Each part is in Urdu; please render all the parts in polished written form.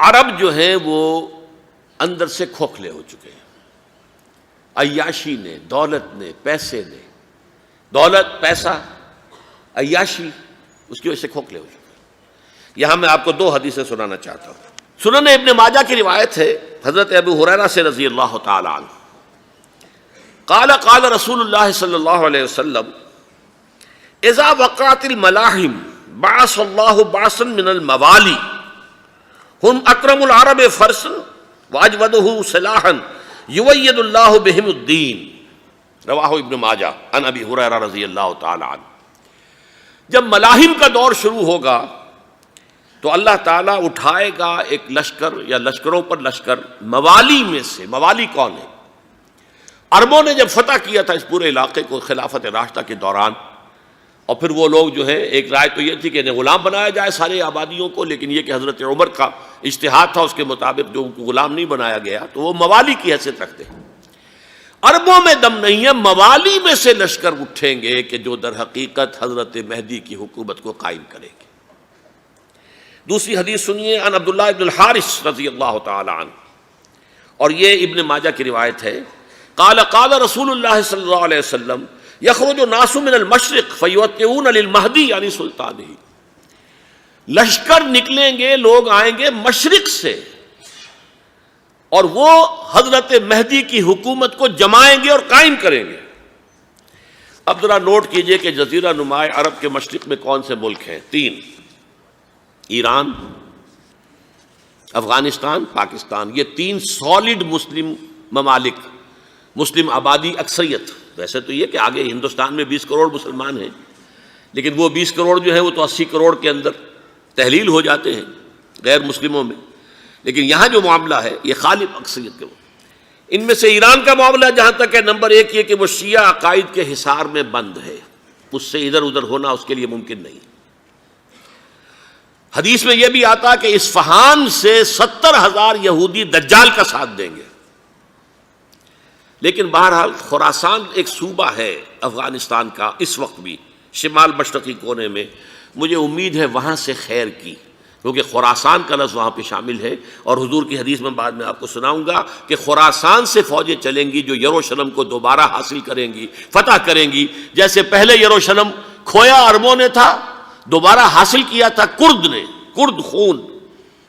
عرب جو ہیں وہ اندر سے کھوکھلے ہو چکے ہیں، عیاشی نے، دولت نے، پیسے نے، دولت، پیسہ، عیاشی، اس کی وجہ سے کھوکھلے ہو چکے ہیں۔ یہاں میں آپ کو دو حدیثیں سنانا چاہتا ہوں۔ سنن ابن ماجہ کی روایت ہے حضرت ابو ہریرہ سے رضی اللہ تعالی عنہ، قال قال رسول اللہ صلی اللہ علیہ وسلم اذا وقعت الملاحم بعث اللہ بعثا من الموالی ہم اکرم العرب فرسا واجودہ سلاحا یوید اللہ بہم الدین، رواہ ابن ماجہ عن ابی ہریرہ رضی اللہ تعالی عنہ۔ جب ملاحم کا دور شروع ہوگا تو اللہ تعالیٰ اٹھائے گا ایک لشکر یا لشکروں پر لشکر موالی میں سے۔ موالی کون ہے؟ عربوں نے جب فتح کیا تھا اس پورے علاقے کو خلافت راشدہ کے دوران، اور پھر وہ لوگ جو ہے، ایک رائے تو یہ تھی کہ انہیں غلام بنایا جائے سارے آبادیوں کو، لیکن یہ کہ حضرت عمر کا اجتہاد تھا، اس کے مطابق جو ان کو غلام نہیں بنایا گیا تو وہ موالی کی حیثیت رکھتے ہیں۔ عربوں میں دم نہیں ہے، موالی میں سے لشکر اٹھیں گے کہ جو در حقیقت حضرت مہدی کی حکومت کو قائم کریں گے۔ دوسری حدیث سنیے، عن عبداللہ ابن الحارث رضی اللہ تعالی عنہ، اور یہ ابن ماجہ کی روایت ہے، قال قال رسول اللہ صلی اللہ علیہ وسلم یخرج الناس من المشرق فیوطئون للمہدی یعنی سلطانہ، لشکر نکلیں گے، لوگ آئیں گے مشرق سے، اور وہ حضرت مہدی کی حکومت کو جمائیں گے اور قائم کریں گے۔ اب ذرا نوٹ کیجئے کہ جزیرہ نماء عرب کے مشرق میں کون سے ملک ہیں؟ تین: ایران، افغانستان، پاکستان۔ یہ تین سالڈ مسلم ممالک، مسلم آبادی اکثریت۔ ویسے تو یہ کہ آگے ہندوستان میں 20 کروڑ مسلمان ہیں، لیکن وہ 20 کروڑ جو ہیں وہ تو 80 کروڑ کے اندر تحلیل ہو جاتے ہیں غیر مسلموں میں، لیکن یہاں جو معاملہ ہے یہ غالب اکثریت کے۔ ان میں سے ایران کا معاملہ جہاں تک ہے، نمبر 1 یہ کہ وہ شیعہ عقائد کے حصار میں بند ہے، اس سے ادھر ادھر ہونا اس کے لیے ممکن نہیں۔ حدیث میں یہ بھی آتا کہ اصفہان سے 70,000 یہودی دجال کا ساتھ دیں گے۔ لیکن بہرحال خراسان ایک صوبہ ہے افغانستان کا اس وقت بھی، شمال مشرقی کونے میں، مجھے امید ہے وہاں سے خیر کی، کیونکہ خراسان کا لفظ وہاں پہ شامل ہے، اور حضور کی حدیث میں بعد میں آپ کو سناؤں گا کہ خراسان سے فوجیں چلیں گی جو یروشلم کو دوبارہ حاصل کریں گی، فتح کریں گی۔ جیسے پہلے یروشلم کھویا عربوں نے تھا، دوبارہ حاصل کیا تھا کرد نے، کرد خون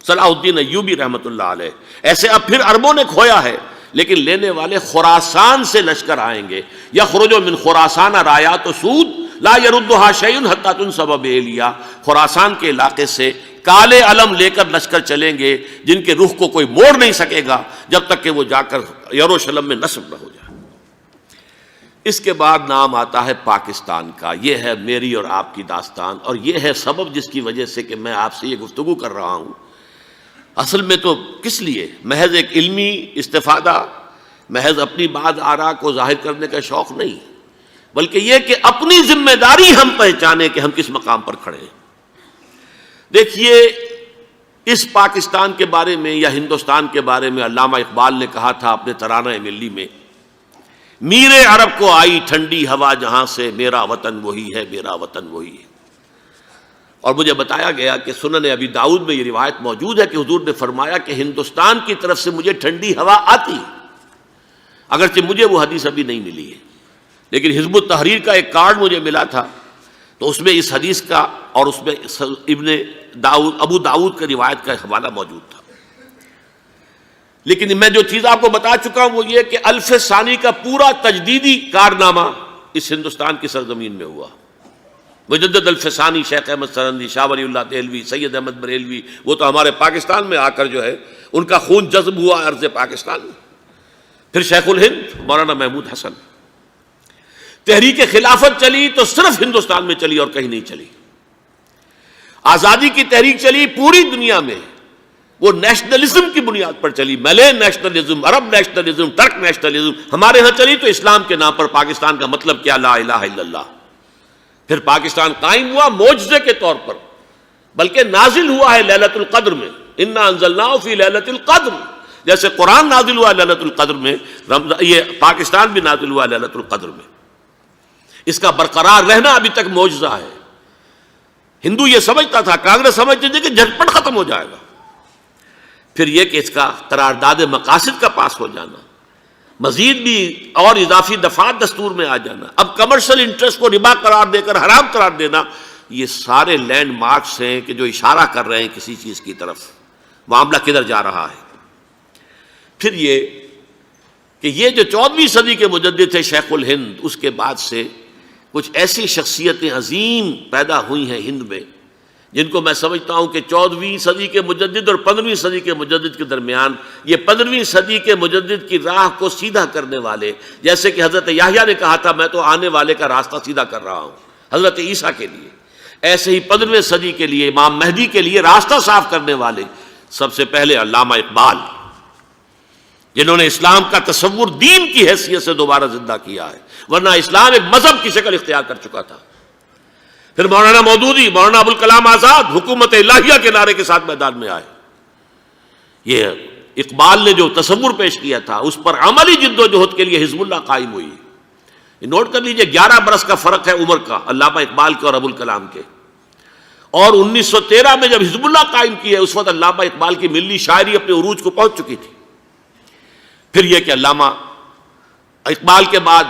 صلاح الدین ایوبی رحمۃ اللہ علیہ، ایسے اب پھر عربوں نے کھویا ہے، لیکن لینے والے خراسان سے لشکر آئیں گے۔ یخرج من خراسان رایات سود لا یردھا شیء حتی تنصب بإیلیا، خراسان کے علاقے سے کالے علم لے کر لشکر چلیں گے جن کے رخ کو کوئی موڑ نہیں سکے گا جب تک کہ وہ جا کر یروشلم میں نصب نہ ہو جائے۔ اس کے بعد نام آتا ہے پاکستان کا۔ یہ ہے میری اور آپ کی داستان، اور یہ ہے سبب جس کی وجہ سے کہ میں آپ سے یہ گفتگو کر رہا ہوں۔ اصل میں تو کس لیے؟ محض ایک علمی استفادہ، محض اپنی بات آراء کو ظاہر کرنے کا شوق نہیں، بلکہ یہ کہ اپنی ذمہ داری ہم پہچانیں کہ ہم کس مقام پر کھڑے ہیں۔ دیکھیے، اس پاکستان کے بارے میں یا ہندوستان کے بارے میں علامہ اقبال نے کہا تھا اپنے ترانہ ملی میں، میرے عرب کو آئی ٹھنڈی ہوا جہاں سے، میرا وطن وہی ہے، میرا وطن وہی ہے۔ اور مجھے بتایا گیا کہ سنن ابی داؤد میں یہ روایت موجود ہے کہ حضور نے فرمایا کہ ہندوستان کی طرف سے مجھے ٹھنڈی ہوا آتی ہے، اگرچہ مجھے وہ حدیث ابھی نہیں ملی ہے، لیکن حزب التحریر کا ایک کارڈ مجھے ملا تھا، تو اس میں اس حدیث کا اور اس میں ابو داؤد کا روایت کا حوالہ موجود تھا۔ لیکن میں جو چیز آپ کو بتا چکا ہوں وہ یہ کہ الف ثانی کا پورا تجدیدی کارنامہ اس ہندوستان کی سرزمین میں ہوا۔ مجدد الف ثانی شیخ احمد سرندی، شاہ ولی اللہ دہلوی، سید احمد بریلوی، وہ تو ہمارے پاکستان میں آ کر جو ہے ان کا خون جذب ہوا ارض پاکستان میں۔ پھر شیخ الہند مولانا محمود حسن۔ تحریک خلافت چلی تو صرف ہندوستان میں چلی اور کہیں نہیں چلی۔ آزادی کی تحریک چلی پوری دنیا میں، وہ نیشنلزم کی بنیاد پر چلی، ملے نیشنلزم، عرب نیشنلزم، ترک نیشنلزم۔ ہمارے ہاں چلی تو اسلام کے نام پر پاکستان کا مطلب کیا؟ لا الہ الا اللہ۔ پھر پاکستان قائم ہوا معجزے کے طور پر، بلکہ نازل ہوا ہے لیلۃ القدر میں، انا انزلناہ فی لیلۃ القدر، جیسے قرآن نازل ہوا لیلۃ القدر میں، یہ پاکستان بھی نازل ہوا لیلۃ القدر میں۔ اس کا برقرار رہنا ابھی تک معجزہ ہے۔ ہندو یہ سمجھتا تھا، کانگریس سمجھتی تھی کہ جھٹپٹ ختم ہو جائے گا، پھر یہ کہ اس کا قرارداد مقاصد کا پاس ہو جانا، مزید بھی اور اضافی دفعات دستور میں آ جانا، اب کمرشل انٹرسٹ کو ربا قرار دے کر حرام قرار دینا، یہ سارے لینڈ مارکس ہیں کہ جو اشارہ کر رہے ہیں کسی چیز کی طرف، معاملہ کدھر جا رہا ہے۔ پھر یہ کہ یہ جو 14ویں صدی کے مجدد تھے شیخ الہند، اس کے بعد سے کچھ ایسی شخصیتیں عظیم پیدا ہوئی ہیں ہند میں، جن کو میں سمجھتا ہوں کہ 14ویں صدی کے مجدد اور 15ویں صدی کے مجدد کے درمیان یہ 15ویں صدی کے مجدد کی راہ کو سیدھا کرنے والے، جیسے کہ حضرت یحییٰ نے کہا تھا میں تو آنے والے کا راستہ سیدھا کر رہا ہوں حضرت عیسیٰ کے لیے، ایسے ہی 15ویں صدی کے لیے امام مہدی کے لیے راستہ صاف کرنے والے سب سے پہلے علامہ اقبال، جنہوں نے اسلام کا تصور دین کی حیثیت سے دوبارہ زندہ کیا ہے، ورنہ اسلام ایک مذہب کی شکل اختیار کر چکا تھا۔ پھر مولانا مودودی، مولانا ابوالکلام آزاد حکومت الہیہ کے نعرے کے ساتھ میدان میں آئے۔ یہ اقبال نے جو تصور پیش کیا تھا اس پر عملی جد و جہد کے لیے حزب اللہ قائم ہوئی۔ نوٹ کر لیجئے 11 برس کا فرق ہے عمر کا علامہ اقبال کے اور ابوالکلام کے، اور 1913 میں جب حزب اللہ قائم کی ہے اس وقت علامہ اقبال کی ملی شاعری اپنے عروج کو پہنچ چکی تھی۔ پھر یہ کہ علامہ اقبال کے بعد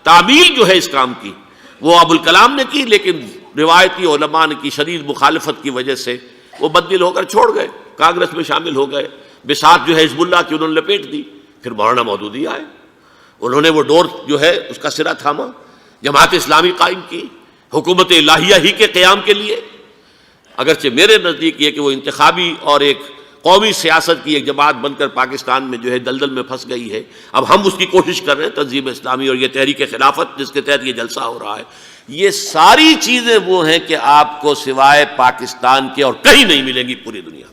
تعمیل جو ہے اس کام کی وہ ابوالکلام نے کی، لیکن روایتی علماء نے کی شدید مخالفت کی وجہ سے وہ بددل ہو کر چھوڑ گئے، کانگریس میں شامل ہو گئے، بساط جو ہے حزب اللہ کی انہوں نے لپیٹ دی۔ پھر مولانا مودودی آئے، انہوں نے وہ ڈور جو ہے اس کا سرا تھاما، جماعت اسلامی قائم کی حکومت الہیہ ہی کے قیام کے لیے۔ اگرچہ میرے نزدیک یہ کہ وہ انتخابی اور ایک قومی سیاست کی ایک جماعت بن کر پاکستان میں جو ہے دلدل میں پھنس گئی ہے، اب ہم اس کی کوشش کر رہے ہیں، تنظیم اسلامی اور یہ تحریک خلافت جس کے تحت یہ جلسہ ہو رہا ہے، یہ ساری چیزیں وہ ہیں کہ آپ کو سوائے پاکستان کے اور کہیں نہیں ملیں گی پوری دنیا میں۔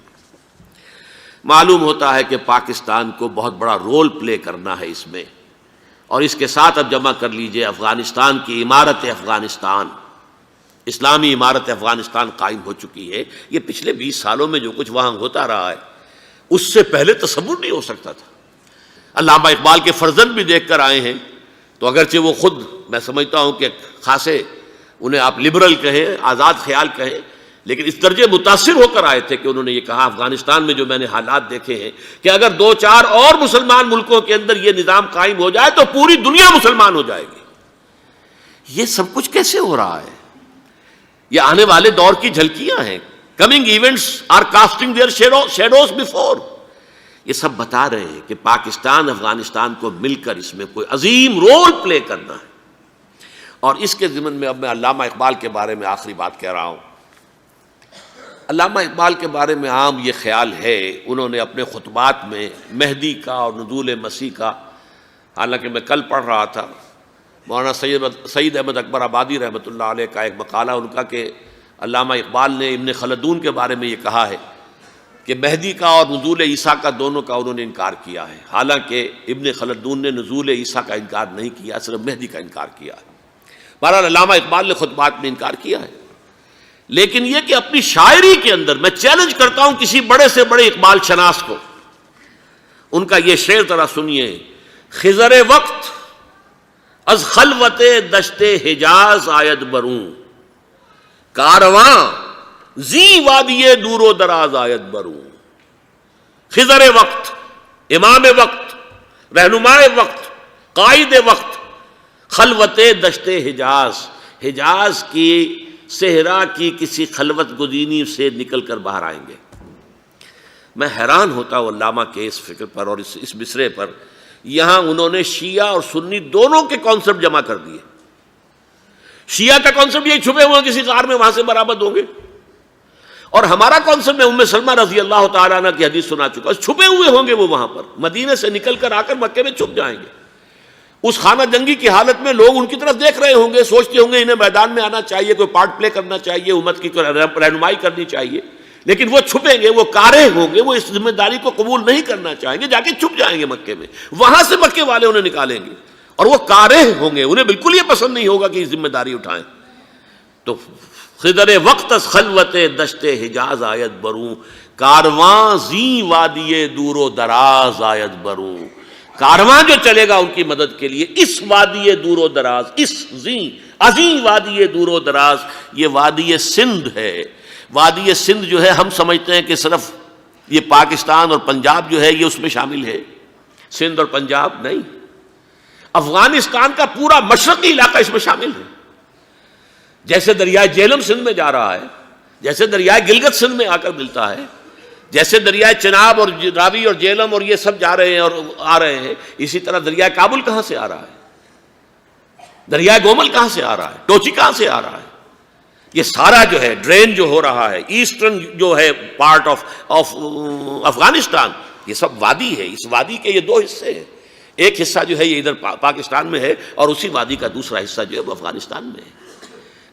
معلوم ہوتا ہے کہ پاکستان کو بہت بڑا رول پلے کرنا ہے اس میں، اور اس کے ساتھ اب جمع کر لیجئے افغانستان کی عمارت افغانستان، اسلامی عمارت افغانستان قائم ہو چکی ہے۔ یہ پچھلے 20 سالوں میں جو کچھ وہاں ہوتا رہا ہے اس سے پہلے تصور نہیں ہو سکتا تھا۔ علامہ اقبال کے فرزند بھی دیکھ کر آئے ہیں، تو اگرچہ وہ خود میں سمجھتا ہوں کہ خاصے انہیں آپ لبرل کہیں، آزاد خیال کہیں، لیکن اس درجے متاثر ہو کر آئے تھے کہ انہوں نے یہ کہا افغانستان میں جو میں نے حالات دیکھے ہیں کہ اگر 2-4 اور مسلمان ملکوں کے اندر یہ نظام قائم ہو جائے تو پوری دنیا مسلمان ہو جائے گی۔ یہ سب کچھ کیسے ہو رہا ہے؟ یہ آنے والے دور کی جھلکیاں ہیں۔ Coming events are casting their shadows before. یہ سب بتا رہے ہیں کہ پاکستان افغانستان کو مل کر اس میں کوئی عظیم رول پلے کرنا ہے۔ اور اس کے ضمن میں اب میں علامہ اقبال کے بارے میں آخری بات کہہ رہا ہوں۔ علامہ اقبال کے بارے میں عام یہ خیال ہے، انہوں نے اپنے خطبات میں مہدی کا اور نزول مسیح کا، حالانکہ میں کل پڑھ رہا تھا مولانا سعید احمد اکبر آبادی رحمۃ اللہ علیہ کا ایک مقالہ ان کا کہ علامہ اقبال نے ابن خلدون کے بارے میں یہ کہا ہے کہ مہدی کا اور نزول عیسیٰ کا دونوں کا انہوں نے انکار کیا ہے، حالانکہ ابن خلدون نے نزول عیسیٰ کا انکار نہیں کیا، صرف مہدی کا انکار کیا ہے۔ بہرحال علامہ اقبال نے خطبات میں انکار کیا ہے، لیکن یہ کہ اپنی شاعری کے اندر میں چیلنج کرتا ہوں کسی بڑے سے بڑے اقبال شناس کو، ان کا یہ شعر ذرا سنیے: خضر وقت از خلوت دشت حجاز آید بروں، کارواں زی وادی دور و دراز آید بروں۔ خضر وقت، امام وقت، رہنمائے وقت، قائد وقت، خلوت دشت حجاز، حجاز کی صحرا کی کسی خلوت گزینی سے نکل کر باہر آئیں گے۔ میں حیران ہوتا ہوں علامہ کے اس فکر پر اور اس مصرے پر۔ یہاں انہوں نے شیعہ اور سنی دونوں کے کانسیپٹ جمع کر دیے۔ شیعہ کا کانسیپٹ یہ چھپے ہوئے کسی غار میں وہاں سے برآمد ہوں گے، اور ہمارا کانسیپٹ میں ام سلمہ رضی اللہ تعالیٰ عنہ کی حدیث سنا چکا، چھپے ہوئے ہوں گے وہ وہاں پر، مدینے سے نکل کر آ کر مکے میں چھپ جائیں گے۔ اس خانہ جنگی کی حالت میں لوگ ان کی طرف دیکھ رہے ہوں گے، سوچتے ہوں گے انہیں میدان میں آنا چاہیے، کوئی پارٹ پلے کرنا چاہیے، امت کی رہنمائی کرنی چاہیے، لیکن وہ چھپیں گے، وہ کارہ ہوں گے، وہ اس ذمہ داری کو قبول نہیں کرنا چاہیں گے، جا کے چھپ جائیں گے مکے میں، وہاں سے مکے والے انہیں نکالیں گے، اور وہ کارہ ہوں گے، انہیں بالکل یہ پسند نہیں ہوگا کہ یہ ذمہ داری اٹھائیں۔ تو خضر وقت از خلوت دشت حجاز آید بروں، کارواں زی وادی دور و دراز آید بروں۔ کارواں جو چلے گا ان کی مدد کے لیے اس وادی دور و دراز، اس عظیم وادی دور و دراز، یہ وادی سندھ ہے۔ وادی سندھ جو ہے ہم سمجھتے ہیں کہ صرف یہ پاکستان اور پنجاب جو ہے یہ اس میں شامل ہے، سندھ اور پنجاب نہیں، افغانستان کا پورا مشرقی علاقہ اس میں شامل ہے۔ جیسے دریائے جہلم سندھ میں جا رہا ہے، جیسے دریائے گلگت سندھ میں آ کر ملتا ہے، جیسے دریائے چناب اور راوی اور جہلم اور یہ سب جا رہے ہیں اور آ رہے ہیں، اسی طرح دریائے کابل کہاں سے آ رہا ہے، دریائے گومل کہاں سے آ رہا ہے، ٹوچی کہاں سے آ رہا ہے، یہ سارا جو ہے ڈرین جو ہو رہا ہے ایسٹرن جو ہے پارٹ آف افغانستان، یہ سب وادی ہے۔ اس وادی کے یہ دو حصے ہیں، ایک حصہ جو ہے یہ ادھر پاکستان میں ہے اور اسی وادی کا دوسرا حصہ جو ہے وہ افغانستان میں ہے۔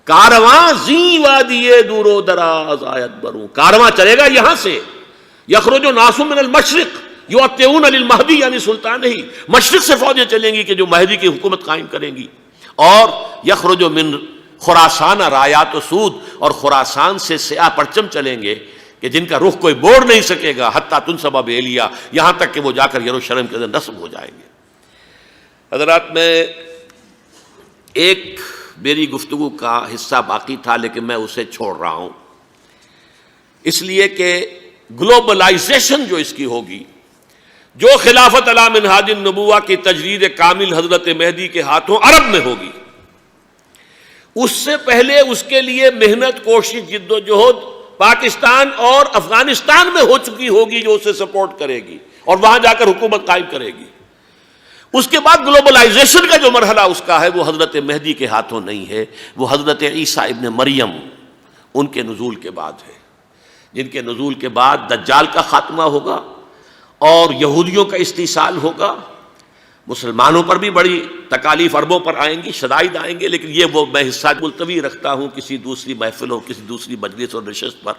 کارواں زی وادی دور و دراز آیت بروں، کارواں چلے گا یہاں سے، یخرج ناس من المشرق یؤتون للمہدی، یعنی سلطان ہی مشرق سے فوجیں چلیں گی کہ جو مہدی کی حکومت قائم کریں گی، اور یخرج من خراسان رایات و سود، اور خراسان سے سیاہ پرچم چلیں گے کہ جن کا رخ کوئی موڑ نہیں سکے گا، حتیٰ تنصب بإیلیا، یہاں تک کہ وہ جا کر یروشلم کے اندر نصب ہو جائیں گے۔ حضرات، میں ایک میری گفتگو کا حصہ باقی تھا لیکن میں اسے چھوڑ رہا ہوں، اس لیے کہ گلوبلائزیشن جو اس کی ہوگی، جو خلافت علی منہاج النبوہ کی تجدید کامل حضرت مہدی کے ہاتھوں عرب میں ہوگی، اس سے پہلے اس کے لیے محنت، کوشش، جد و جہد پاکستان اور افغانستان میں ہو چکی ہوگی جو اسے سپورٹ کرے گی اور وہاں جا کر حکومت قائم کرے گی۔ اس کے بعد گلوبلائزیشن کا جو مرحلہ اس کا ہے وہ حضرت مہدی کے ہاتھوں نہیں ہے، وہ حضرت عیسیٰ ابن مریم ان کے نزول کے بعد ہے، جن کے نزول کے بعد دجال کا خاتمہ ہوگا اور یہودیوں کا استحصال ہوگا، مسلمانوں پر بھی بڑی تکالیف عربوں پر آئیں گی، شدائد آئیں گے، لیکن یہ وہ میں حصہ ملتوی رکھتا ہوں کسی دوسری محفل اور کسی دوسری مجلس اور نشست پر۔